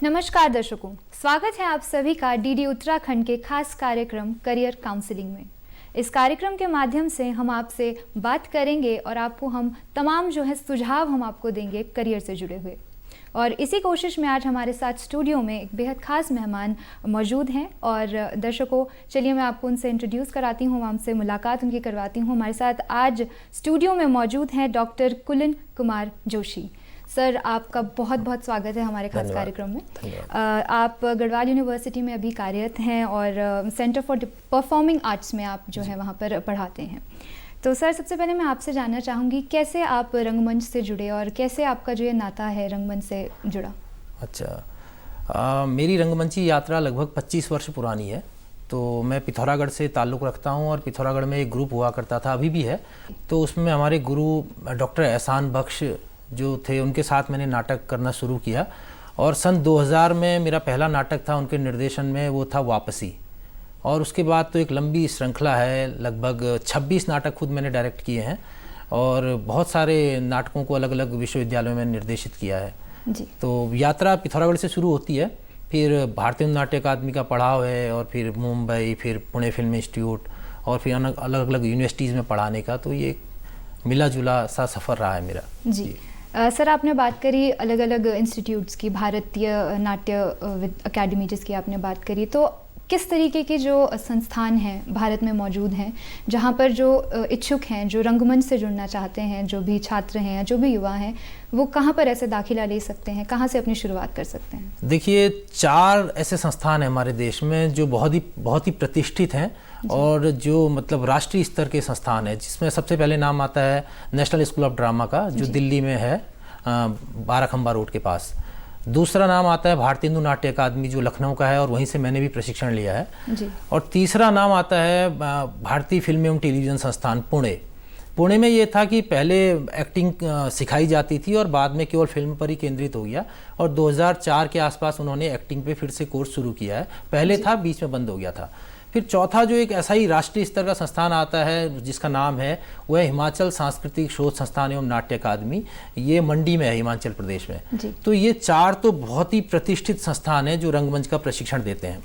नमस्कार दर्शकों, स्वागत है आप सभी का डीडी उत्तराखंड के खास कार्यक्रम करियर काउंसलिंग में। इस कार्यक्रम के माध्यम से हम आपसे बात करेंगे और आपको हम तमाम जो है सुझाव हम आपको देंगे करियर से जुड़े हुए। और इसी कोशिश में आज हमारे साथ स्टूडियो में एक बेहद खास मेहमान मौजूद हैं और दर्शकों चलिए मैं आपको उनसे इंट्रोड्यूस कराती हूँ, हमसे मुलाकात उनकी करवाती हूँ। हमारे साथ आज स्टूडियो में मौजूद हैं डॉक्टर कुलिन कुमार जोशी। सर, आपका बहुत बहुत स्वागत है हमारे खास कार्यक्रम में। आप गढ़वाल यूनिवर्सिटी में अभी कार्यरत हैं और सेंटर फॉर परफॉर्मिंग आर्ट्स में आप जो है वहाँ पर पढ़ाते हैं। तो सर, सबसे पहले मैं आपसे जानना चाहूँगी कैसे आप रंगमंच से जुड़े और कैसे आपका जो ये नाता है रंगमंच से जुड़ा। अच्छा, मेरी रंगमंची यात्रा लगभग 25 वर्ष पुरानी है। तो मैं पिथौरागढ़ से ताल्लुक़ रखता हूँ और पिथौरागढ़ में एक ग्रुप हुआ करता था, अभी भी है। तो उसमें हमारे गुरु डॉक्टर एहसान बख्श जो थे, उनके साथ मैंने नाटक करना शुरू किया और सन 2000 में मेरा पहला नाटक था उनके निर्देशन में, वो था वापसी। और उसके बाद तो एक लंबी श्रृंखला है, लगभग 26 नाटक खुद मैंने डायरेक्ट किए हैं और बहुत सारे नाटकों को अलग अलग विश्वविद्यालयों में निर्देशित किया है जी। तो यात्रा पिथौरागढ़ से शुरू होती है, फिर भारतीय नाट्य अकादमी का पढ़ाव है और फिर मुंबई, फिर पुणे फिल्म इंस्टीट्यूट और फिर अलग अलग यूनिवर्सिटीज़ में पढ़ाने का। तो ये मिला जुला सा सफ़र रहा है मेरा जी। सर, आपने बात करी अलग अलग इंस्टीट्यूट्स की, भारतीय नाट्य अकेडमी जिसकी आपने बात करी, तो किस तरीके के जो संस्थान हैं भारत में मौजूद हैं जहाँ पर जो इच्छुक हैं, जो रंगमंच से जुड़ना चाहते हैं, जो भी छात्र हैं या जो भी युवा हैं, वो कहाँ पर ऐसे दाखिला ले सकते हैं, कहाँ से अपनी शुरुआत कर सकते हैं? देखिए, 4 ऐसे संस्थान हैं हमारे देश में जो बहुत ही प्रतिष्ठित हैं और जो मतलब राष्ट्रीय स्तर के संस्थान है, जिसमें सबसे पहले नाम आता है नेशनल स्कूल ऑफ ड्रामा का, जो दिल्ली में है, बाराखंबा रोड के पास। दूसरा नाम आता है भारतीय नाट्य अकादमी, जो लखनऊ का है और वहीं से मैंने भी प्रशिक्षण लिया है जी। और तीसरा नाम आता है भारतीय फिल्म एवं टेलीविज़न संस्थान पुणे में। ये था कि पहले एक्टिंग सिखाई जाती थी और बाद में केवल फिल्म पर ही केंद्रित हो गया और 2004 के आसपास उन्होंने एक्टिंग पे फिर से कोर्स शुरू किया है। पहले था, बीच में बंद हो गया था। फिर चौथा जो एक ऐसा ही राष्ट्रीय स्तर का संस्थान आता है जिसका नाम है, वह हिमाचल सांस्कृतिक शोध संस्थान एवं नाट्य अकादमी। ये मंडी में है, हिमाचल प्रदेश में। तो ये 4 तो बहुत ही प्रतिष्ठित संस्थान हैं जो रंगमंच का प्रशिक्षण देते हैं।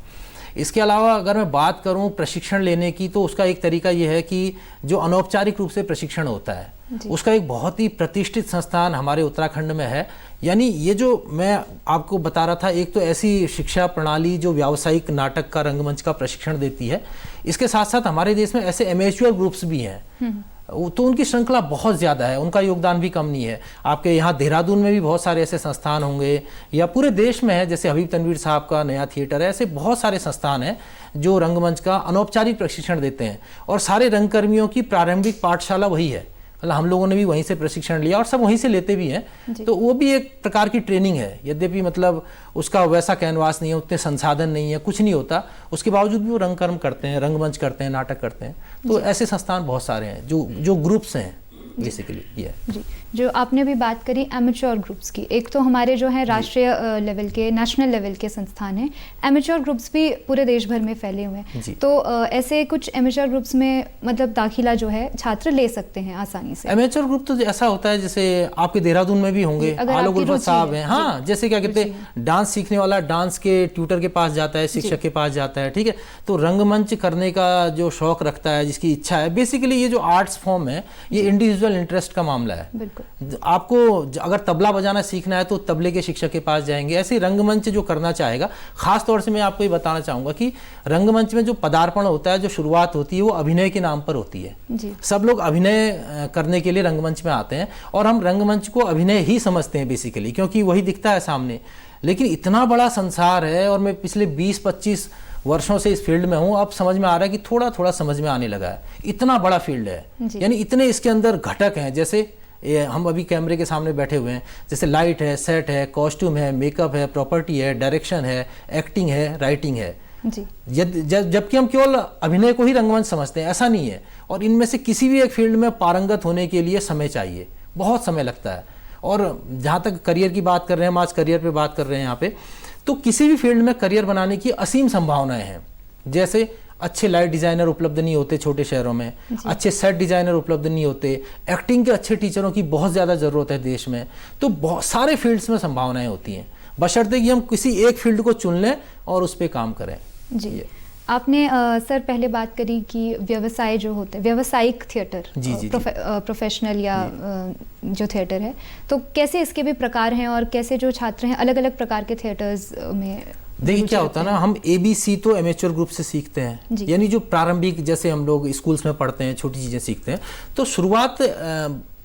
इसके अलावा अगर मैं बात करूं प्रशिक्षण लेने की, तो उसका एक तरीका ये है कि जो अनौपचारिक रूप से प्रशिक्षण होता है, उसका एक बहुत ही प्रतिष्ठित संस्थान हमारे उत्तराखंड में है। यानी ये जो मैं आपको बता रहा था, एक तो ऐसी शिक्षा प्रणाली जो व्यावसायिक नाटक का, रंगमंच का प्रशिक्षण देती है, इसके साथ साथ हमारे देश में ऐसे एमेच्योर ग्रुप्स भी हैं। तो उनकी श्रृंखला बहुत ज़्यादा है, उनका योगदान भी कम नहीं है। आपके यहाँ देहरादून में भी बहुत सारे ऐसे संस्थान होंगे या पूरे देश में है, जैसे हबीब तनवीर साहब का नया थिएटर है। ऐसे बहुत सारे संस्थान हैं जो रंगमंच का अनौपचारिक प्रशिक्षण देते हैं और सारे रंगकर्मियों की प्रारंभिक पाठशाला वही है। मतलब हम लोगों ने भी वहीं से प्रशिक्षण लिया और सब वहीं से लेते भी हैं। तो वो भी एक प्रकार की ट्रेनिंग है, यद्यपि मतलब उसका वैसा कैनवास नहीं है, उतने संसाधन नहीं है, कुछ नहीं होता, उसके बावजूद भी वो रंगकर्म करते हैं, रंगमंच करते हैं, नाटक करते हैं। तो ऐसे संस्थान बहुत सारे हैं जो ग्रुप्स हैं बेसिकली। ये जी, जो आपने भी बात करी एमेच्योर ग्रुप्स की, एक तो हमारे जो है राष्ट्रीय लेवल के, नेशनल लेवल के संस्थान हैं, एमेच्योर ग्रुप्स भी पूरे देश भर में फैले हुए हैं। तो ऐसे कुछ एमेच्योर ग्रुप्स में मतलब दाखिला जो है छात्र ले सकते हैं आसानी से। एमेच्योर ग्रुप तो ऐसा होता है जैसे आपके देहरादून में भी होंगे, आलोक उल्फत साहब हैं, हाँ, जैसे क्या कहते हैं, डांस सीखने वाला डांस के ट्यूटर के पास जाता है, शिक्षक के पास जाता है, ठीक है। तो रंगमंच करने का जो शौक रखता है, जिसकी इच्छा है, बेसिकली ये जो आर्ट्स फॉर्म है, ये इंडिविजुअल इंटरेस्ट का मामला है। बिल्कुल। आपको अगर तबला बजाना सीखना है तो तबले के शिक्षक के पास जाएंगे। ऐसे रंगमंच जो करना चाहेगा, खास तौर से मैं आपको ये बताना चाहूंगा कि रंगमंच में जो पदार्पण होता है, जो शुरुआत होती है, वो अभिनय के नाम पर होती है जी। सब लोग अभिनय करने के लिए रंगमंच में आते हैं और हम रंगमंच को अभिनय ही समझते हैं बेसिकली, क्योंकि वही दिखता है सामने। लेकिन इतना बड़ा संसार है और मैं पिछले 20-25 वर्षों से इस फील्ड में हूँ, अब समझ में आ रहा है कि थोड़ा थोड़ा समझ में आने लगा है। इतना बड़ा फील्ड है, यानी इतने इसके अंदर घटक हैं। जैसे हम अभी कैमरे के सामने बैठे हुए हैं, जैसे लाइट है, सेट है, कॉस्ट्यूम है, मेकअप है, प्रॉपर्टी है, डायरेक्शन है, एक्टिंग है, राइटिंग है जी। जबकि हम केवल अभिनय को ही रंगमंच समझते हैं, ऐसा नहीं है। और इनमें से किसी भी एक फील्ड में पारंगत होने के लिए समय चाहिए, बहुत समय लगता है। और जहाँ तक करियर की बात कर रहे हैं, हम आज करियर पे बात कर रहे हैं यहाँ पे, तो किसी भी फील्ड में करियर बनाने की असीम संभावनाएं हैं। जैसे अच्छे लाइट डिज़ाइनर उपलब्ध नहीं होते छोटे शहरों में, अच्छे सेट डिज़ाइनर उपलब्ध नहीं होते, एक्टिंग के अच्छे टीचरों की बहुत ज़्यादा ज़रूरत है देश में। तो बहुत सारे फील्ड्स में संभावनाएं होती हैं। बशर्ते कि हम किसी एक फील्ड को चुन लें और उस पर काम करें। जी, आपने सर पहले बात करी कि व्यवसाय जो होते हैं, व्यावसायिक थिएटर, प्रोफेशनल या जो थिएटर है, तो कैसे इसके भी प्रकार हैं और कैसे जो छात्र हैं अलग अलग प्रकार के थिएटर्स में? देखिए क्या होता है ना, हम ABC तो एमेच्योर ग्रुप से सीखते हैं, यानी जो प्रारंभिक, जैसे हम लोग स्कूल्स में पढ़ते हैं, छोटी चीज़ें सीखते हैं, तो शुरुआत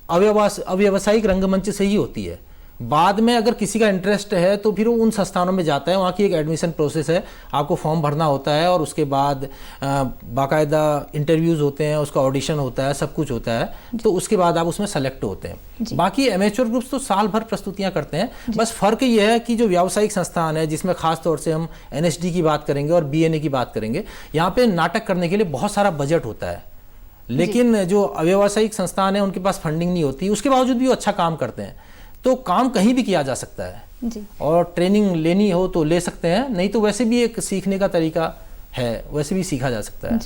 अव्यावसायिक रंगमंच से ही होती है। बाद में अगर किसी का इंटरेस्ट है तो फिर वो उन संस्थानों में जाता है, वहाँ की एक एडमिशन प्रोसेस है, आपको फॉर्म भरना होता है और उसके बाद बाकायदा इंटरव्यूज़ होते हैं, उसका ऑडिशन होता है, सब कुछ होता है, तो उसके बाद आप उसमें सेलेक्ट होते हैं। बाकी एमेच्योर ग्रुप्स तो साल भर प्रस्तुतियाँ करते हैं। बस फ़र्क ये है कि जो व्यावसायिक संस्थान है, जिसमें खास तौर से हम NSD की बात करेंगे और BNA की बात करेंगे, यहाँ पे नाटक करने के लिए बहुत सारा बजट होता है, लेकिन जो अव्यावसायिक संस्थान है उनके पास फंडिंग नहीं होती, उसके बावजूद भी वो अच्छा काम करते हैं। तो काम कहीं भी किया जा सकता है जी। और ट्रेनिंग लेनी हो तो ले सकते हैं, नहीं तो वैसे भी एक सीखने का तरीका है, वैसे भी सीखा जा सकता है।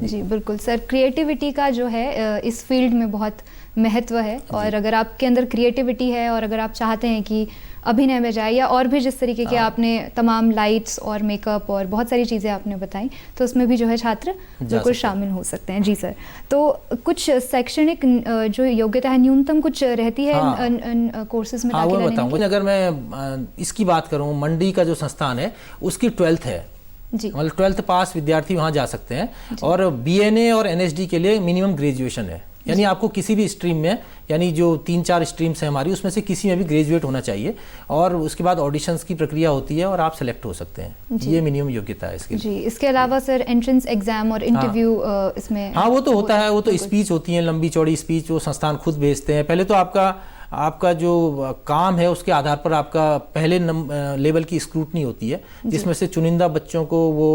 जी बिल्कुल सर, क्रिएटिविटी का जो है इस फील्ड में बहुत महत्व है, और अगर आपके अंदर क्रिएटिविटी है और अगर आप चाहते हैं कि अभिनय में जाए या और भी जिस तरीके के आपने तमाम लाइट्स और मेकअप और बहुत सारी चीज़ें आपने बताई, तो उसमें भी जो है छात्र बिल्कुल शामिल हो सकते हैं। जी सर, तो कुछ शैक्षणिक जो योग्यता है न्यूनतम कुछ रहती है कोर्सेज में? हाँ, वो बताऊँगा। अगर मैं इसकी बात करूँ, मंडी का जो संस्थान है उसकी 12th है, मतलब 12th पास विद्यार्थी वहाँ जा सकते हैं, और BNA और NSD के लिए मिनिमम ग्रेजुएशन है, यानी आपको किसी भी स्ट्रीम में, यानी जो 3-4 स्ट्रीम्स हैं हमारी, उसमें से किसी में भी ग्रेजुएट होना चाहिए, और उसके बाद ऑडिशंस की प्रक्रिया होती है और आप सेलेक्ट हो सकते हैं। ये मिनिमम योग्यता है इसके। जी, इसके अलावा सर एंट्रेंस एग्जाम और इंटरव्यू इसमें? हाँ, वो तो होता है, वो तो स्पीच होती है, लंबी चौड़ी स्पीच, वो संस्थान खुद भेजते हैं। पहले तो आपका जो काम है उसके आधार पर आपका पहले लेवल की स्क्रूटनी होती है, जिसमें से चुनिंदा बच्चों को वो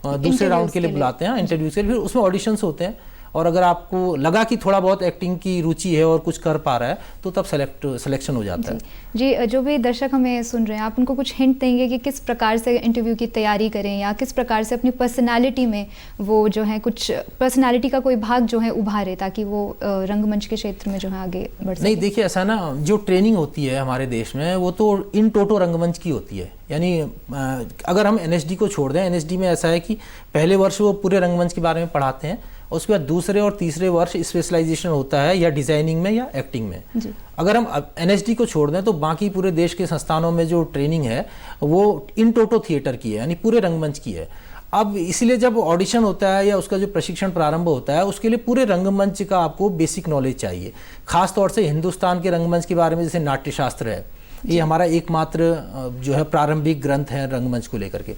दूसरे राउंड के लिए बुलाते हैं, इंटरव्यू के लिए, फिर उसमें ऑडिशंस होते हैं, और अगर आपको लगा कि थोड़ा बहुत एक्टिंग की रुचि है और कुछ कर पा रहा है तो तब सिलेक्शन हो जाता है। जी, जो भी दर्शक हमें सुन रहे हैं, आप उनको कुछ हिंट देंगे कि किस प्रकार से इंटरव्यू की तैयारी करें, या किस प्रकार से अपनी पर्सनालिटी में वो जो है कुछ पर्सनालिटी का कोई भाग जो है उभारे, ताकि वो रंगमंच के क्षेत्र में जो है आगे बढ़ सके? नहीं, देखिए ऐसा ना, जो ट्रेनिंग होती है हमारे देश में वो तो इन टोटो रंगमंच की होती है, यानी अगर हम NSD को छोड़ दें, NSD में ऐसा है कि पहले वर्ष वो पूरे रंगमंच के बारे में पढ़ाते हैं, उसके बाद दूसरे और तीसरे वर्ष स्पेशलाइजेशन होता है, या डिज़ाइनिंग में या एक्टिंग में जी। अगर हम NSD को छोड़ दें तो बाकी पूरे देश के संस्थानों में जो ट्रेनिंग है वो इन टोटो थिएटर की है, यानी पूरे रंगमंच की है। अब इसलिए जब ऑडिशन होता है या उसका जो प्रशिक्षण प्रारंभ होता है, उसके लिए पूरे रंगमंच का आपको बेसिक नॉलेज चाहिए। खास तौर से हिंदुस्तान के रंगमंच के बारे में, जैसे नाट्यशास्त्र है, ये हमारा एकमात्र जो है प्रारंभिक ग्रंथ है रंगमंच को लेकर के,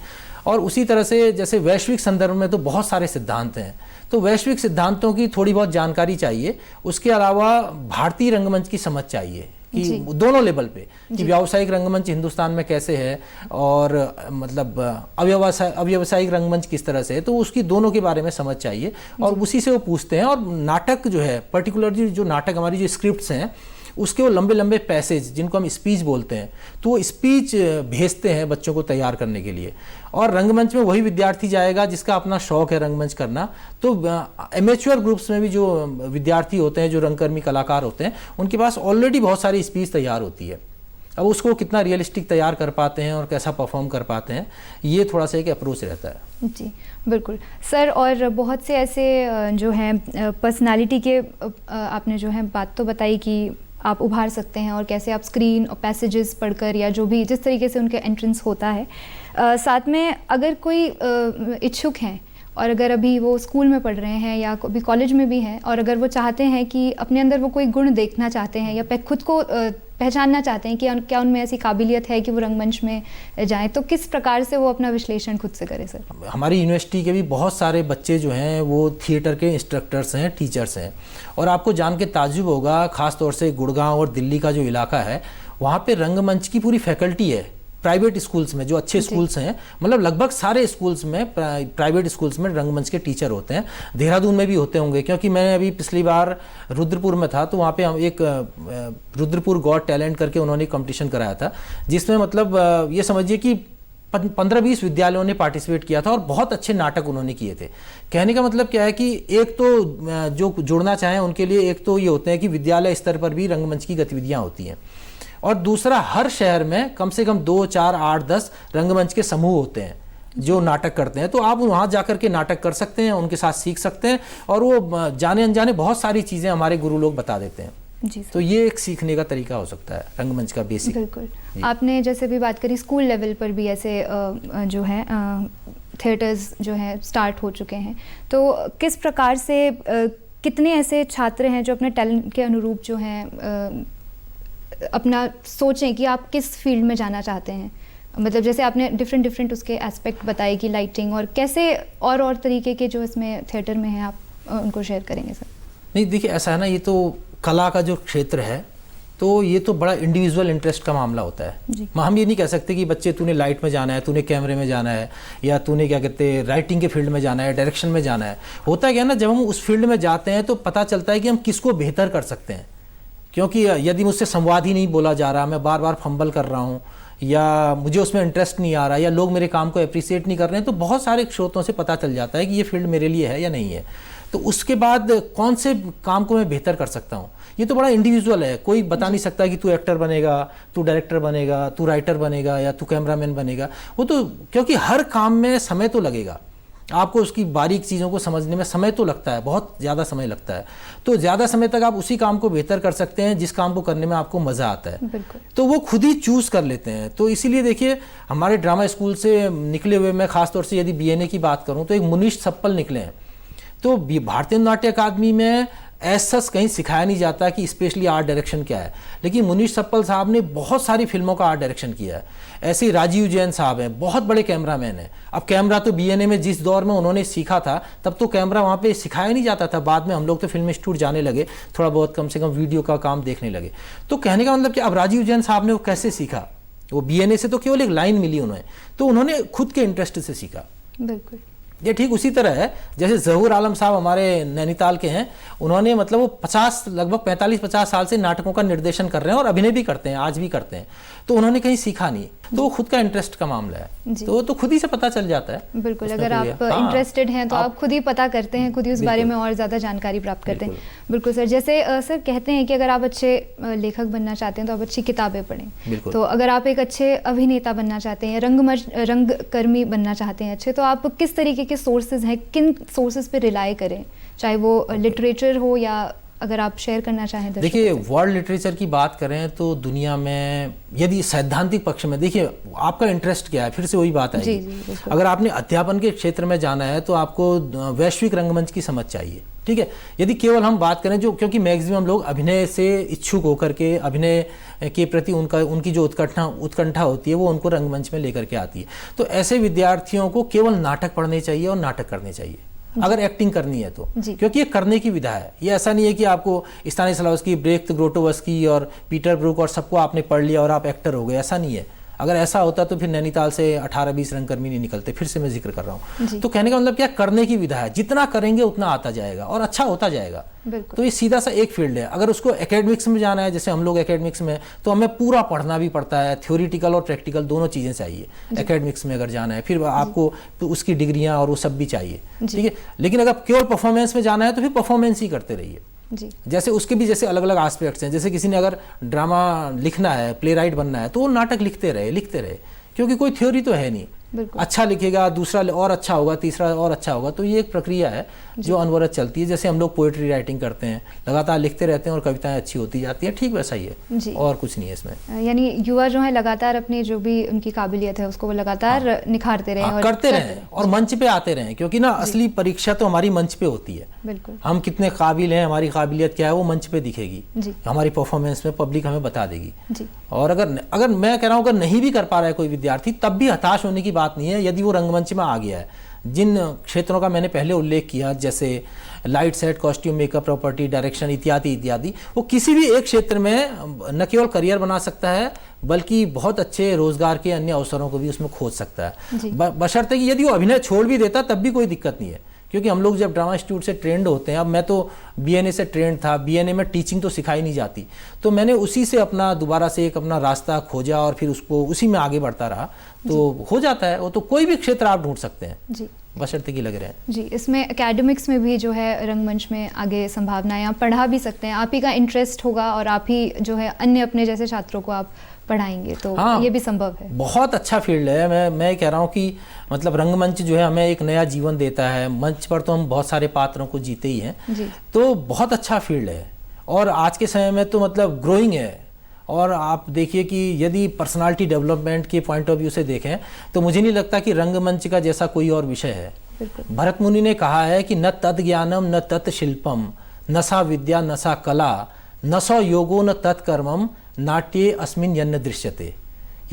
और उसी तरह से जैसे वैश्विक संदर्भ में तो बहुत सारे सिद्धांत हैं, तो वैश्विक सिद्धांतों की थोड़ी बहुत जानकारी चाहिए। उसके अलावा भारतीय रंगमंच की समझ चाहिए कि दोनों लेवल पे, कि व्यावसायिक रंगमंच हिंदुस्तान में कैसे है और मतलब अव्यावसायिक रंगमंच किस तरह से है, तो उसकी दोनों के बारे में समझ चाहिए, और उसी से वो पूछते हैं। और नाटक जो है, पर्टिकुलरली जो नाटक हमारी जो स्क्रिप्ट्स हैं, उसके वो लंबे लंबे पैसेज, जिनको हम स्पीच बोलते हैं, तो वो स्पीच भेजते हैं बच्चों को तैयार करने के लिए। और रंगमंच में वही विद्यार्थी जाएगा जिसका अपना शौक है रंगमंच करना। तो एमेच्योर ग्रुप्स में भी जो विद्यार्थी होते हैं, जो रंगकर्मी कलाकार होते हैं, उनके पास ऑलरेडी बहुत सारी स्पीच तैयार होती है। अब उसको कितना रियलिस्टिक तैयार कर पाते हैं और कैसा परफॉर्म कर पाते हैं, ये थोड़ा सा एक अप्रोच रहता है। जी बिल्कुल सर, और बहुत से ऐसे जो हैं पर्सनालिटी के आपने जो है बात तो बताई कि आप उभार सकते हैं, और कैसे आप स्क्रीन और पैसेजेस पढ़कर या जो भी जिस तरीके से उनके एंट्रेंस होता है। साथ में अगर कोई इच्छुक हैं और अगर अभी वो स्कूल में पढ़ रहे हैं या अभी कॉलेज में भी हैं, और अगर वो चाहते हैं कि अपने अंदर वो कोई गुण देखना चाहते हैं या खुद को पहचानना चाहते हैं कि क्या उनमें ऐसी काबिलियत है कि वो रंगमंच में जाएं, तो किस प्रकार से वो अपना विश्लेषण खुद से करें? सर, हमारी यूनिवर्सिटी के भी बहुत सारे बच्चे जो हैं वो थिएटर के इंस्ट्रक्टर्स हैं, टीचर्स हैं, और आपको जान के ताज्जुब होगा, ख़ास तौर से गुड़गांव और दिल्ली का जो इलाका है, वहाँ पे रंगमंच की पूरी फैकल्टी है। प्राइवेट स्कूल्स में, जो अच्छे स्कूल्स हैं, मतलब लगभग सारे स्कूल्स में, प्राइवेट स्कूल्स में रंगमंच के टीचर होते हैं। देहरादून में भी होते होंगे, क्योंकि मैंने अभी पिछली बार रुद्रपुर में था, तो वहाँ पे हम एक रुद्रपुर गॉट टैलेंट करके उन्होंने कंपटीशन कराया था, जिसमें मतलब ये समझिए कि 15-20 विद्यालयों ने पार्टिसिपेट किया था, और बहुत अच्छे नाटक उन्होंने किए थे। कहने का मतलब क्या है कि एक तो जो जुड़ना चाहें उनके लिए, एक तो ये होते हैं कि विद्यालय स्तर पर भी रंगमंच की गतिविधियाँ होती हैं। और दूसरा, हर शहर में कम से कम 2, 4, 8, 10 रंगमंच के समूह होते हैं जो नाटक करते हैं। तो आप वहाँ जाकर के नाटक कर सकते हैं, उनके साथ सीख सकते हैं, और वो जाने अनजाने बहुत सारी चीज़ें हमारे गुरु लोग बता देते हैं। जी तो ये एक सीखने का तरीका हो सकता है रंगमंच का बेसिक। बिल्कुल। आपने जैसे भी बात करी, स्कूल लेवल पर भी ऐसे जो है थिएटर्स जो है स्टार्ट हो चुके हैं। तो किस प्रकार से कितने ऐसे छात्र हैं जो अपने टैलेंट के अनुरूप जो हैं अपना सोचें कि आप किस फील्ड में जाना चाहते हैं? मतलब जैसे आपने डिफरेंट उसके एस्पेक्ट बताए कि लाइटिंग और कैसे और तरीके के जो इसमें थिएटर में हैं, आप उनको शेयर करेंगे सर? नहीं, देखिए ऐसा है ना, ये तो कला का जो क्षेत्र है तो ये तो बड़ा इंडिविजुअल इंटरेस्ट का मामला होता है। हम ये नहीं कह सकते कि बच्चे तूने लाइट में जाना है, तूने कैमरे में जाना है, या तूने क्या कहते हैं राइटिंग के फील्ड में जाना है, डायरेक्शन में जाना है। होता क्या है ना, जब हम उस फील्ड में जाते हैं तो पता चलता है कि हम किसको बेहतर कर सकते हैं। क्योंकि यदि मुझसे संवाद ही नहीं बोला जा रहा, मैं बार बार फंबल कर रहा हूँ, या मुझे उसमें इंटरेस्ट नहीं आ रहा, या लोग मेरे काम को अप्रिसिएट नहीं कर रहे हैं, तो बहुत सारे स्रोतों से पता चल जाता है कि ये फील्ड मेरे लिए है या नहीं है। तो उसके बाद कौन से काम को मैं बेहतर कर सकता हूँ, ये तो बड़ा इंडिविजुअल है। कोई बता नहीं सकता कि तू एक्टर बनेगा, तू डायरेक्टर बनेगा, तू राइटर बनेगा, या तू कैमरामैन बनेगा। वो तो, क्योंकि हर काम में समय तो लगेगा, आपको उसकी बारीक चीज़ों को समझने में समय तो लगता है, बहुत ज़्यादा समय लगता है। तो ज़्यादा समय तक आप उसी काम को बेहतर कर सकते हैं जिस काम को करने में आपको मज़ा आता है। तो वो खुद ही चूज़ कर लेते हैं। तो इसीलिए देखिए, हमारे ड्रामा स्कूल से निकले हुए, मैं खासतौर से यदि BNA की बात करूँ तो एक मुनीश सप्पल निकले हैं। तो भारतीय नाट्य अकादमी में ऐसा कहीं सिखाया नहीं जाता कि स्पेशली आर्ट डायरेक्शन क्या है, लेकिन मुनीश सप्पल साहब ने बहुत सारी फिल्मों का आर्ट डायरेक्शन किया है। ऐसे ही राजीव जैन साहब हैं, बहुत बड़े कैमरामैन हैं। अब कैमरा तो BNA में जिस दौर में उन्होंने सीखा था, तब तो कैमरा वहाँ पे सिखाया नहीं जाता था। बाद में हम लोग तो फिल्म इंस्टीट्यूट जाने लगे, थोड़ा बहुत कम से कम वीडियो का काम देखने लगे। तो कहने का मतलब कि अब राजीव जैन साहब ने वो कैसे सीखा, वो BNA से तो केवल एक लाइन मिली उन्हें, तो उन्होंने खुद के इंटरेस्ट से सीखा। बिल्कुल। ये ठीक उसी तरह है जैसे ज़हूर आलम साहब हमारे नैनीताल के हैं, उन्होंने मतलब वो 50 लगभग 45-50 साल से नाटकों का निर्देशन कर रहे हैं और अभिनय भी करते हैं, आज भी करते हैं। तो उन्होंने कहीं सीखा नहीं, तो वो खुद का इंटरेस्ट का मामला है, तो वो तो खुद ही से पता चल जाता है। बिल्कुल, अगर आप इंटरेस्टेड हैं तो आप खुद ही पता करते हैं, खुद ही उस बारे में और ज़्यादा जानकारी प्राप्त करते हैं। बिल्कुल सर, जैसे सर कहते हैं कि अगर आप अच्छे लेखक बनना चाहते हैं तो आप अच्छी किताबें पढ़ें। तो अगर आप एक अच्छे अभिनेता बनना चाहते हैं, रंगकर्मी बनना चाहते हैं अच्छे, तो आप किस तरीके के सोर्सेज हैं, किन सोर्सेज पे रिलाय करें, चाहे वो लिटरेचर हो या अगर आप शेयर करना चाहें? देखिए, वर्ल्ड लिटरेचर की बात करें तो दुनिया में यदि सैद्धांतिक पक्ष में, देखिए आपका इंटरेस्ट क्या है, फिर से वही बात है। अगर आपने अध्यापन के क्षेत्र में जाना है तो आपको वैश्विक रंगमंच की समझ चाहिए, ठीक है। यदि केवल हम बात करें, जो क्योंकि मैक्सिमम लोग अभिनय से इच्छुक होकर के अभिनय के प्रति उनकी जो उत्कंठा होती है वो उनको रंगमंच में लेकर के आती है। तो ऐसे विद्यार्थियों को केवल नाटक पढ़ने चाहिए और नाटक करने चाहिए अगर एक्टिंग करनी है तो, क्योंकि ये करने की विधा है। ये ऐसा नहीं है कि आपको स्तानिस्लावस्की, ब्रेख्त, ग्रोटोवस्की और पीटर ब्रूक और सबको आपने पढ़ लिया और आप एक्टर हो गए, ऐसा नहीं है। अगर ऐसा होता तो फिर नैनीताल से 18-20 रंगकर्मी नहीं निकलते, फिर से मैं जिक्र कर रहा हूँ। तो कहने का मतलब क्या, करने की विधा है, जितना करेंगे उतना आता जाएगा और अच्छा होता जाएगा। तो ये सीधा सा एक फील्ड है। अगर उसको एकेडमिक्स में जाना है, जैसे हम लोग एकेडमिक्स में, तो हमें पूरा पढ़ना भी पड़ता है, थ्योरिटिकल और प्रैक्टिकल दोनों चीज़ें चाहिए एकेडमिक्स में अगर जाना है। फिर आपको उसकी डिग्रियाँ और वो सब भी चाहिए, ठीक है। लेकिन अगर केवल परफॉर्मेंस में जाना है तो फिर परफॉर्मेंस ही करते रहिए। जैसे उसके भी जैसे अलग अलग एस्पेक्ट्स हैं। जैसे किसी ने अगर ड्रामा लिखना है, प्ले राइट बनना है, तो वो नाटक लिखते रहे, क्योंकि कोई थ्योरी तो है नहीं। अच्छा लिखेगा, दूसरा और अच्छा होगा, तीसरा और अच्छा होगा। तो ये एक प्रक्रिया है जो अनवरत चलती है। जैसे हम लोग पोएट्री राइटिंग करते हैं, लगातार लिखते रहते हैं और कविताएं अच्छी होती जाती हैं, ठीक वैसा ही है, और कुछ नहीं है इसमें। यानी युवा जो है लगातार अपनी जो भी उनकी काबिलियत है उसको वो लगातार निखारते रहें, करते रहें और मंच पे आते रहें, क्योंकि ना असली परीक्षा तो हमारी मंच पे होती है। बिल्कुल, हम कितने काबिल हैं, हमारी काबिलियत क्या है, वो मंच पे दिखेगी, हमारी परफॉर्मेंस में पब्लिक हमें बता देगी। और अगर मैं कह रहा हूँ, अगर नहीं भी कर पा रहा है कोई विद्यार्थी, तब भी हताश होने की बात नहीं है। यदि वो रंगमंच में आ गया है, जिन क्षेत्रों का मैंने पहले उल्लेख किया, जैसे light set, costume, makeup, property, direction इत्यादि इत्यादि, वो किसी भी एक क्षेत्र में न केवल करियर बना सकता है बल्कि बहुत अच्छे रोजगार के अन्य अवसरों को भी उसमें खोज सकता है। बशर्ते कि यदि वो अभिनय छोड़ भी देता तब भी कोई दिक्कत नहीं है, क्योंकि हम लोग जब ड्रामा इंस्टीट्यूट से ट्रेंड होते हैं, अब मैं तो बीएनए से ट्रेंड था, बीएनए में टीचिंग तो सिखाई नहीं जाती, तो मैंने उसी से अपना दोबारा से एक अपना रास्ता खोजा और फिर उसको उसी में आगे बढ़ता रहा। तो हो जाता है वो, तो कोई भी क्षेत्र आप ढूंढ सकते हैं जी, बशर्ते कि लग रहे हैं। जी, इसमें एकेडमिक्स में भी जो है रंगमंच में आगे संभावनाएं, आप पढ़ा भी सकते हैं, आप ही का इंटरेस्ट होगा और आप ही जो है अन्य अपने जैसे छात्रों को आप पढ़ाएंगे, तो हाँ, ये भी संभव है। बहुत अच्छा फील्ड है। मैं कह रहा हूँ कि मतलब रंगमंच जो है हमें एक नया जीवन देता है। मंच पर तो हम बहुत सारे पात्रों को जीते ही हैं जी। तो बहुत अच्छा फील्ड है और आज के समय में तो मतलब ग्रोइंग है। और आप देखिए कि यदि पर्सनालिटी डेवलपमेंट के पॉइंट ऑफ व्यू से देखें तो मुझे नहीं लगता कि रंगमंच का जैसा कोई और विषय है। भरत मुनि ने कहा है कि न तत् ज्ञानम न तत् शिल्पम न सा विद्या न सा कला न सो योगो न तत्कर्मम नाट्ये अस्मिन् यन्न दृश्यते।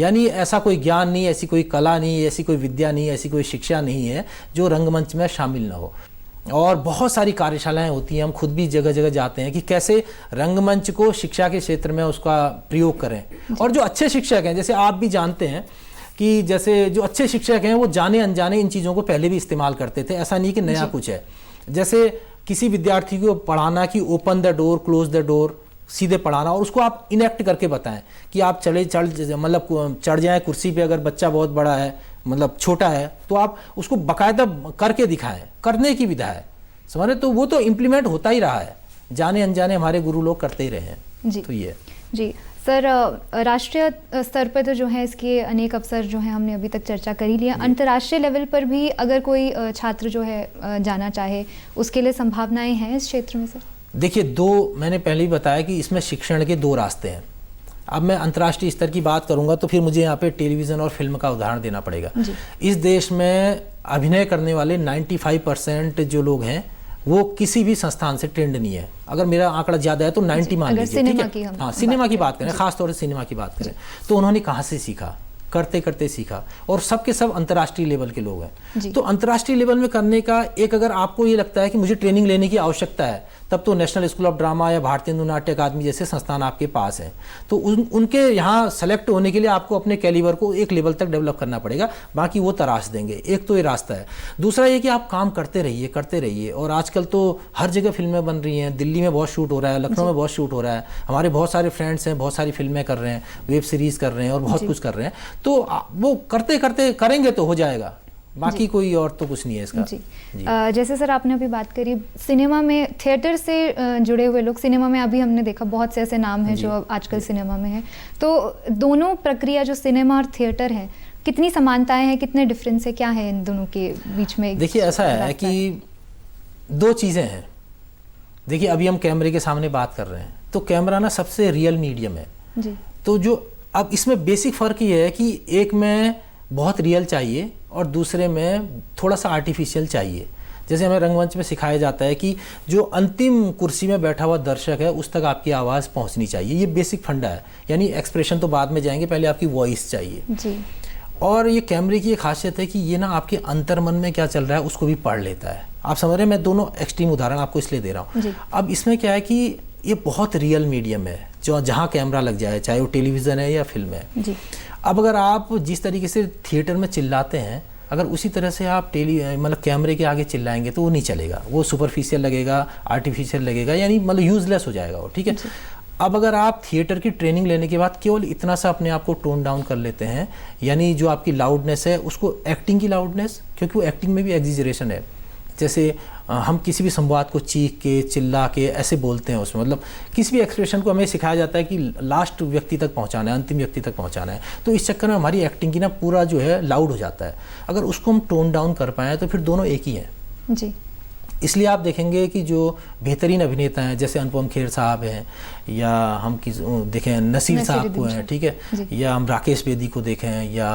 यानी ऐसा कोई ज्ञान नहीं, ऐसी कोई कला नहीं, ऐसी कोई विद्या नहीं, ऐसी कोई शिक्षा नहीं है जो रंगमंच में शामिल ना हो। और बहुत सारी कार्यशालाएं होती हैं, हम खुद भी जगह जगह जाते हैं कि कैसे रंगमंच को शिक्षा के क्षेत्र में उसका प्रयोग करें। और जो अच्छे शिक्षक हैं, जैसे आप भी जानते हैं कि जैसे जो अच्छे शिक्षक हैं वो जाने अनजाने इन चीज़ों को पहले भी इस्तेमाल करते थे, ऐसा नहीं कि नया कुछ है। जैसे किसी विद्यार्थी को पढ़ाना कि open the door close the door, सीधे पढ़ाना और उसको आप इनेक्ट करके बताएं कि आप चढ़ जाएं कुर्सी पे। अगर बच्चा बहुत बड़ा है, मतलब छोटा है, तो आप उसको बाकायदा करके दिखाएं, करने की विधा है, समझ रहे? तो वो तो इम्प्लीमेंट होता ही रहा है, जाने अनजाने हमारे गुरु लोग करते ही रहे हैं। जी, तो ये जी सर, राष्ट्रीय स्तर पर तो जो है इसके अनेक अवसर जो है हमने अभी तक चर्चा कर ही लिया। अंतर्राष्ट्रीय लेवल पर भी अगर कोई छात्र जो है जाना चाहे, उसके लिए संभावनाएं हैं इस क्षेत्र में सर? देखिए, मैंने पहले ही बताया कि इसमें शिक्षण के दो रास्ते हैं। अब मैं अंतर्राष्ट्रीय स्तर की बात करूंगा तो फिर मुझे यहाँ पे टेलीविज़न और फिल्म का उदाहरण देना पड़ेगा। इस देश में अभिनय करने वाले 95% जो लोग हैं वो किसी भी संस्थान से ट्रेंड नहीं है। अगर मेरा आंकड़ा ज़्यादा है तो 90 मान लीजिए, ठीक है? हाँ, सिनेमा की बात करें, खासतौर से सिनेमा की बात करें, तो उन्होंने कहाँ से सीखा? करते करते सीखा। और सबके सब अंतर्राष्ट्रीय लेवल के लोग हैं। तो अंतर्राष्ट्रीय लेवल में करने का एक, अगर आपको ये लगता है कि मुझे ट्रेनिंग लेने की आवश्यकता है, तब तो नेशनल स्कूल ऑफ ड्रामा या भारतीय हिंदू नाट्य अकादमी जैसे संस्थान आपके पास हैं। तो उनके यहाँ सेलेक्ट होने के लिए आपको अपने कैलिबर को एक लेवल तक डेवलप करना पड़ेगा, बाकी वो तराश देंगे। एक तो ये रास्ता है। दूसरा ये कि आप काम करते रहिए। और आजकल तो हर जगह फिल्में बन रही हैं। दिल्ली में बहुत शूट हो रहा है, लखनऊ में बहुत शूट हो रहा है, हमारे बहुत सारे फ्रेंड्स हैं, बहुत सारी फिल्में कर रहे हैं, वेब सीरीज़ कर रहे हैं और बहुत कुछ कर रहे हैं। तो वो करते करते करेंगे तो हो जाएगा, बाकी कोई और तो कुछ नहीं है इसका। जी। जैसे सर आपने अभी बात करी सिनेमा में, थिएटर से जुड़े हुए लोग सिनेमा में, अभी हमने देखा बहुत से ऐसे नाम हैं जो आजकल सिनेमा में हैं। तो दोनों प्रक्रिया जो सिनेमा और थिएटर है, कितनी समानताएं हैं, कितने डिफरेंस है, क्या है इन दोनों के बीच में? देखिए, ऐसा है कि दो चीज़ें हैं। देखिए, अभी हम कैमरे के सामने बात कर रहे हैं, तो कैमरा ना सबसे रियल मीडियम है जी। तो जो अब इसमें बेसिक फ़र्क ये है कि एक में बहुत रियल चाहिए और दूसरे में थोड़ा सा आर्टिफिशियल चाहिए। जैसे हमें रंगमंच में सिखाया जाता है कि जो अंतिम कुर्सी में बैठा हुआ दर्शक है उस तक आपकी आवाज़ पहुंचनी चाहिए, ये बेसिक फंडा है। यानी एक्सप्रेशन तो बाद में जाएंगे, पहले आपकी वॉइस चाहिए जी। और ये कैमरे की एक खासियत है कि ये ना आपके अंतर्मन में क्या चल रहा है उसको भी पढ़ लेता है। आप समझ रहे हैं, मैं दोनों एक्सट्रीम उदाहरण आपको इसलिए दे रहा हूँ। अब इसमें क्या है कि ये बहुत रियल मीडियम है, जो जहाँ कैमरा लग जाए, चाहे वो टेलीविज़न है या फिल्म है जी। अब अगर आप जिस तरीके से थिएटर में चिल्लाते हैं, अगर उसी तरह से आप मतलब कैमरे के आगे चिल्लाएंगे तो वो नहीं चलेगा, वो सुपरफिशियल लगेगा, आर्टिफिशियल लगेगा, यानी मतलब यूजलेस हो जाएगा वो, ठीक है? अब अगर आप थिएटर की ट्रेनिंग लेने के बाद केवल इतना सा अपने आप को टोन डाउन कर लेते हैं, यानी जो आपकी लाउडनेस है उसको, एक्टिंग की लाउडनेस, क्योंकि वो एक्टिंग में भी एग्जीजरेशन है। जैसे हम किसी भी संवाद को चीख के, चिल्ला के ऐसे बोलते हैं, उसमें मतलब किसी भी एक्सप्रेशन को हमें सिखाया जाता है कि लास्ट व्यक्ति तक पहुंचाना है, अंतिम व्यक्ति तक पहुंचाना है। तो इस चक्कर में हमारी एक्टिंग की ना पूरा जो है लाउड हो जाता है। अगर उसको हम टोन डाउन कर पाएँ तो फिर दोनों एक ही हैं जी। इसलिए आप देखेंगे कि जो बेहतरीन अभिनेता हैं, जैसे अनुपम खेर साहब हैं, या हम देखें नसीर साहब को हैं, ठीक है, या हम राकेश बेदी को देखें, या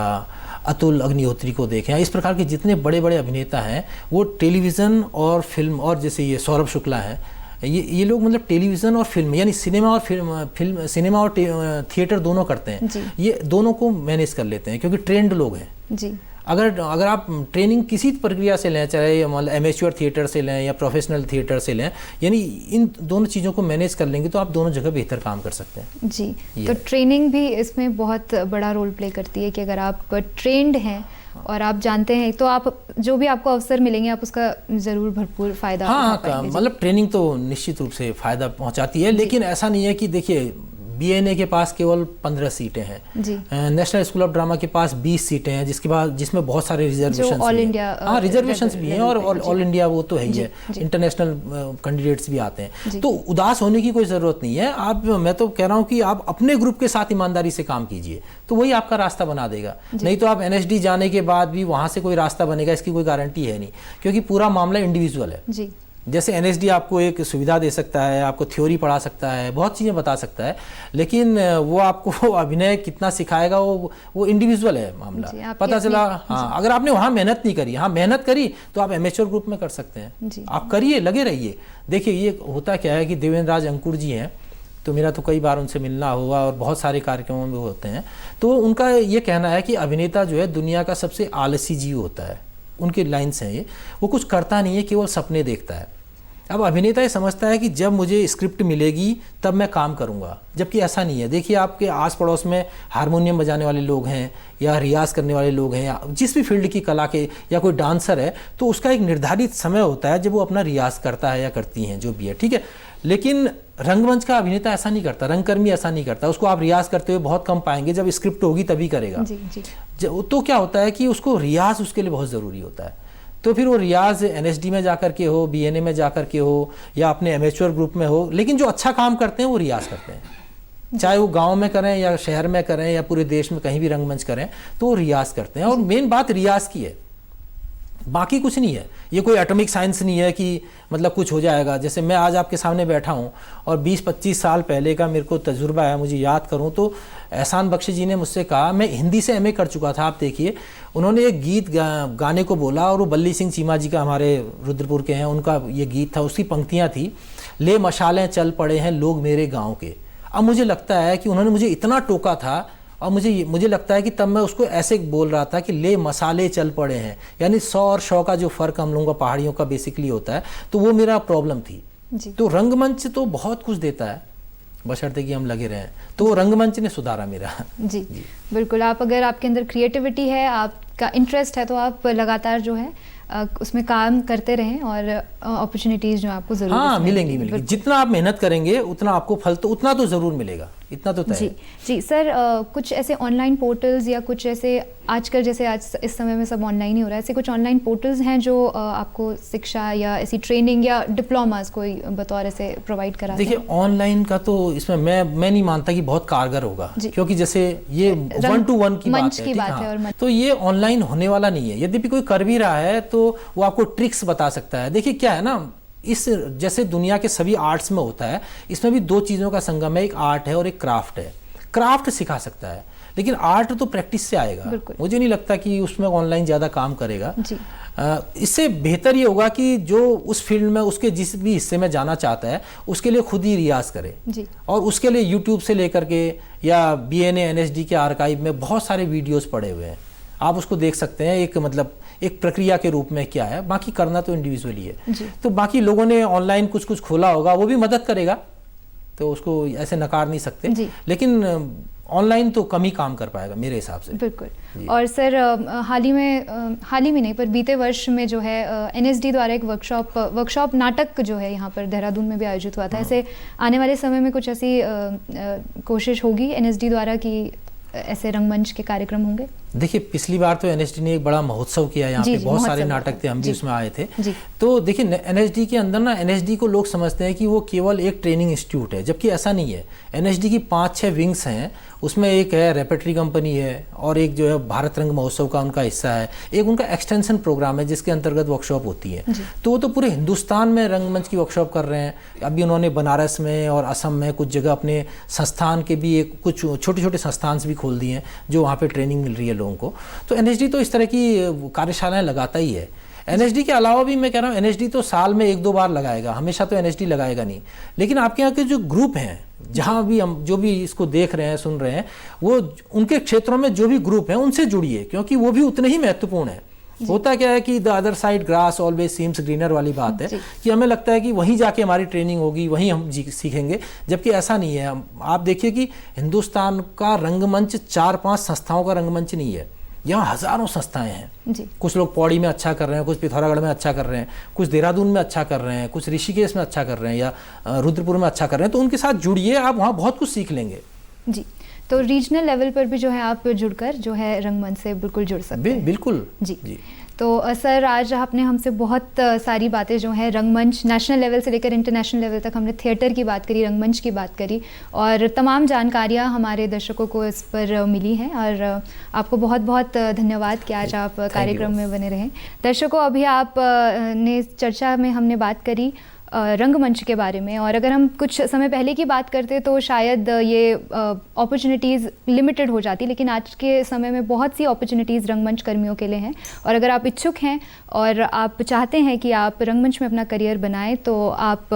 अतुल अग्निहोत्री को देखें, इस प्रकार के जितने बड़े बड़े अभिनेता हैं वो टेलीविज़न और फिल्म, और जैसे ये सौरभ शुक्ला हैं, ये लोग मतलब टेलीविज़न और फिल्म, यानी सिनेमा और सिनेमा और थिएटर दोनों करते हैं। ये दोनों को मैनेज कर लेते हैं क्योंकि ट्रेंड लोग हैं जी। अगर आप ट्रेनिंग किसी प्रक्रिया से लें, चाहे मतलब एमेच्योर थिएटर से लें या प्रोफेशनल थिएटर से लें, यानी इन दोनों चीज़ों को मैनेज कर लेंगे तो आप दोनों जगह बेहतर काम कर सकते हैं जी। तो ट्रेनिंग भी इसमें बहुत बड़ा रोल प्ले करती है कि अगर आप ट्रेंड हैं और आप जानते हैं, तो आप जो भी आपको अवसर मिलेंगे आप उसका ज़रूर भरपूर फ़ायदा उठा पाएंगे। मतलब ट्रेनिंग तो निश्चित रूप से फ़ायदा पहुंचाती है, लेकिन ऐसा नहीं है कि देखिए बीएनए के पास केवल 15 सीटें हैं, नेशनल स्कूल ऑफ ड्रामा के पास 20 सीटें हैं, जिसमें बहुत सारे रिजर्वेशन ऑल इंडिया, हाँ रिजर्वेशंस भी हैं, और ऑल इंडिया वो तो है ही है, इंटरनेशनल कैंडिडेट्स भी आते हैं। तो उदास होने की कोई ज़रूरत नहीं है। मैं तो कह रहा हूँ कि आप अपने ग्रुप के साथ ईमानदारी से काम कीजिए, तो वही आपका रास्ता बना देगा। नहीं तो आप एनएसडी जाने के बाद भी वहाँ से कोई रास्ता बनेगा, इसकी कोई गारंटी है नहीं, क्योंकि पूरा मामला इंडिविजुअल है। जैसे एनएसडी आपको एक सुविधा दे सकता है, आपको थ्योरी पढ़ा सकता है, बहुत चीज़ें बता सकता है, लेकिन वो आपको अभिनय कितना सिखाएगा वो इंडिविजुअल है मामला। पता चला हाँ, अगर आपने वहाँ मेहनत नहीं करी, हाँ मेहनत करी तो आप एमेच्योर ग्रुप में कर सकते हैं। आप करिए, लगे रहिए। देखिए ये होता क्या है कि देवेंद्र राज अंकुर जी हैं, तो मेरा तो कई बार उनसे मिलना हुआ और बहुत सारे कार्यक्रमों में होते हैं, तो उनका ये कहना है कि अभिनेता जो है दुनिया का सबसे आलसी जीव होता है। उनके लाइन्स हैं ये, वो कुछ करता नहीं है, केवल सपने देखता है। अब अभिनेता ये समझता है कि जब मुझे स्क्रिप्ट मिलेगी तब मैं काम करूंगा, जबकि ऐसा नहीं है। देखिए आपके आस पड़ोस में हारमोनियम बजाने वाले लोग हैं या रियाज करने वाले लोग हैं या जिस भी फील्ड की कला के, या कोई डांसर है, तो उसका एक निर्धारित समय होता है जब वो अपना रियाज करता है या करती हैं, जो भी है, ठीक है। लेकिन रंगमंच का अभिनेता ऐसा नहीं करता, रंगकर्मी ऐसा नहीं करता। उसको आप रियाज करते हुए बहुत कम पाएंगे, जब स्क्रिप्ट होगी तभी करेगा। तो क्या होता है कि उसको रियाज उसके लिए बहुत ज़रूरी होता है। तो फिर वो रियाज एनएसडी में जाकर के हो, बीएनए में जाकर के हो, या अपने एमेच्योर ग्रुप में हो, लेकिन जो अच्छा काम करते हैं वो रियाज करते हैं, चाहे वो गांव में करें या शहर में करें या पूरे देश में कहीं भी रंगमंच करें, तो वो रियाज करते हैं। और मेन बात रियाज की है, बाकी कुछ नहीं है। ये कोई एटॉमिक साइंस नहीं है कि मतलब कुछ हो जाएगा। जैसे मैं आज आपके सामने बैठा हूँ और 20-25 साल पहले का मेरे को तजुर्बा है, मुझे याद करूँ तो एहसान बख्शी जी ने मुझसे कहा, मैं हिंदी से एमए कर चुका था, आप देखिए, उन्होंने एक गीत गाने को बोला, और वो बल्ली सिंह चीमा जी का, हमारे रुद्रपुर के हैं, उनका ये गीत था। उसकी पंक्तियाँ थी, ले मशालें चल पड़े हैं लोग मेरे गाँव के। अब मुझे लगता है कि उन्होंने मुझे इतना टोका था, और मुझे लगता है कि तब मैं उसको ऐसे बोल रहा था कि ले मसाले चल पड़े हैं, यानी 100 और 100 का जो फ़र्क हम लोगों का पहाड़ियों का बेसिकली होता है, तो वो मेरा प्रॉब्लम थी। तो रंगमंच तो बहुत कुछ देता है, बशर्ते कि हम लगे रहें, तो वो रंगमंच ने सुधारा मेरा। जी बिल्कुल। आप अगर आपके अंदर क्रिएटिविटी है, आपका इंटरेस्ट है, तो आप लगातार जो है उसमें काम करते रहें, और अपॉर्चुनिटीज़ जो आपको ज़रूर मिलेंगी। जितना आप मेहनत करेंगे उतना आपको फल तो उतना तो ज़रूर मिलेगा, इतना तो तय है। जी सर, कुछ ऐसे ऑनलाइन पोर्टल्स या कुछ ऐसे आजकल, जैसे आज इस समय में सब ऑनलाइन ही हो रहा है, ऐसे कुछ ऑनलाइन पोर्टल्स हैं जो आपको शिक्षा या ऐसी ट्रेनिंग या डिप्लोमास कोई बतौर ऐसे प्रोवाइड कराते हैं? देखिए ऑनलाइन का तो इसमें मैं नहीं मानता कि बहुत कारगर होगा, क्योंकि जैसे ये 1-to-1 की बात है, तो ये ऑनलाइन होने वाला नहीं है। यद्यपि कोई कर भी रहा है तो वो आपको ट्रिक्स बता सकता है। देखिए क्या है ना, इस जैसे दुनिया के सभी आर्ट्स में होता है, इसमें भी दो चीज़ों का संगम है, एक आर्ट है और एक क्राफ्ट है। क्राफ्ट सिखा सकता है, लेकिन आर्ट तो प्रैक्टिस से आएगा। मुझे नहीं लगता कि उसमें ऑनलाइन ज़्यादा काम करेगा। इससे बेहतर ये होगा कि जो उस फील्ड में उसके जिस भी हिस्से में जाना चाहता है उसके लिए खुद ही रियाज करे, और उसके लिए यूट्यूब से लेकर के या बीएनए एनएसडी के आर्काइव में बहुत सारे वीडियोस पड़े हुए हैं, आप उसको देख सकते हैं। एक प्रक्रिया के रूप में क्या है, बाकी करना तो इंडिविजुअली है। तो बाकी लोगों ने ऑनलाइन कुछ खोला होगा, वो भी मदद करेगा, तो उसको ऐसे नकार नहीं सकते, लेकिन ऑनलाइन तो कम ही काम कर पाएगा मेरे हिसाब से। बिल्कुल। और सर हाल ही में नहीं पर बीते वर्ष में जो है एनएसडी द्वारा एक वर्कशॉप नाटक जो है यहाँ पर देहरादून में भी आयोजित हुआ था। ऐसे आने वाले समय में कुछ ऐसी कोशिश होगी एनएसडी द्वारा कि ऐसे रंगमंच के कार्यक्रम होंगे? देखिए पिछली बार तो एनएसडी ने एक बड़ा महोत्सव किया, यहाँ पे बहुत सारे नाटक थे, हम भी उसमें आए थे। तो देखिए एनएसडी के अंदर ना, एनएसडी को लोग समझते हैं कि वो केवल एक ट्रेनिंग इंस्टीट्यूट है, जबकि ऐसा नहीं है। एनएसडी की 5-6 विंग्स हैं, उसमें एक है रेपेटरी कंपनी है, और एक जो है भारत रंग महोत्सव का उनका हिस्सा है, एक उनका एक्सटेंशन प्रोग्राम है जिसके अंतर्गत वर्कशॉप होती है। तो वो तो पूरे हिंदुस्तान में रंगमंच की वर्कशॉप कर रहे हैं। अभी उन्होंने बनारस में और असम में कुछ जगह अपने संस्थान के भी कुछ छोटे छोटे संस्थान भी खोल दिए हैं जो वहाँ पे ट्रेनिंग मिल रही है लोगों को। तो एनएसडी तो इस तरह की कार्यशालाएं लगाता ही है। एनएसडी के अलावा भी मैं कह रहा हूँ, एनएसडी तो साल में 1-2 बार लगाएगा, हमेशा तो एनएसडी लगाएगा नहीं। लेकिन आपके यहाँ के जो ग्रुप हैं, जहाँ भी हम जो भी इसको देख रहे हैं, सुन रहे हैं, वो उनके क्षेत्रों में जो भी ग्रुप हैं उनसे जुड़िए, क्योंकि वो भी उतने ही महत्वपूर्ण है। होता क्या है कि the other side grass always seems greener वाली बात है, कि हमें लगता है कि वहीं जाके हमारी ट्रेनिंग होगी, वहीं हम सीखेंगे, जबकि ऐसा नहीं है। आप देखिए कि हिंदुस्तान का रंगमंच 4-5 संस्थाओं का रंगमंच नहीं है, यहाँ हज़ारों संस्थाएं हैं जी। कुछ लोग पौड़ी में अच्छा कर रहे हैं, कुछ पिथौरागढ़ में अच्छा कर रहे हैं, कुछ देहरादून में अच्छा कर रहे हैं, कुछ ऋषिकेश में अच्छा कर रहे हैं, या रुद्रपुर में अच्छा कर रहे हैं। तो उनके साथ जुड़िए, आप वहाँ बहुत कुछ सीख लेंगे। जी, तो रीजनल लेवल पर भी जो है आप जुड़कर जो है रंगमंच से बिल्कुल जुड़ सकते हैं। बिल्कुल जी। तो सर, आज आपने हमसे बहुत सारी बातें जो है रंगमंच, नेशनल लेवल से लेकर इंटरनेशनल लेवल तक हमने थिएटर की बात करी, रंगमंच की बात करी, और तमाम जानकारियाँ हमारे दर्शकों को इस पर मिली हैं। और आपको बहुत बहुत धन्यवाद कि आज आप कार्यक्रम में बने रहें। दर्शकों, अभी आप ने चर्चा में हमने बात करी रंगमंच के बारे में, और अगर हम कुछ समय पहले की बात करते तो शायद ये अपॉर्चुनिटीज़ लिमिटेड हो जाती, लेकिन आज के समय में बहुत सी अपॉर्चुनिटीज़ रंगमंच कर्मियों के लिए हैं। और अगर आप इच्छुक हैं और आप चाहते हैं कि आप रंगमंच में अपना करियर बनाएं, तो आप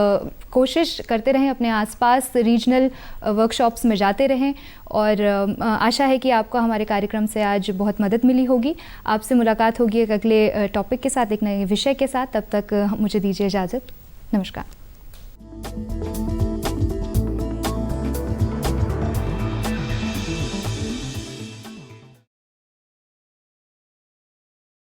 कोशिश करते रहें, अपने आसपास रीजनल वर्कशॉप्स में जाते रहें। और आशा है कि आपको हमारे कार्यक्रम से आज बहुत मदद मिली होगी। आपसे मुलाकात होगी एक अगले टॉपिक के साथ, एक नए विषय के साथ। तब तक मुझे दीजिए इजाज़त। नमस्कार।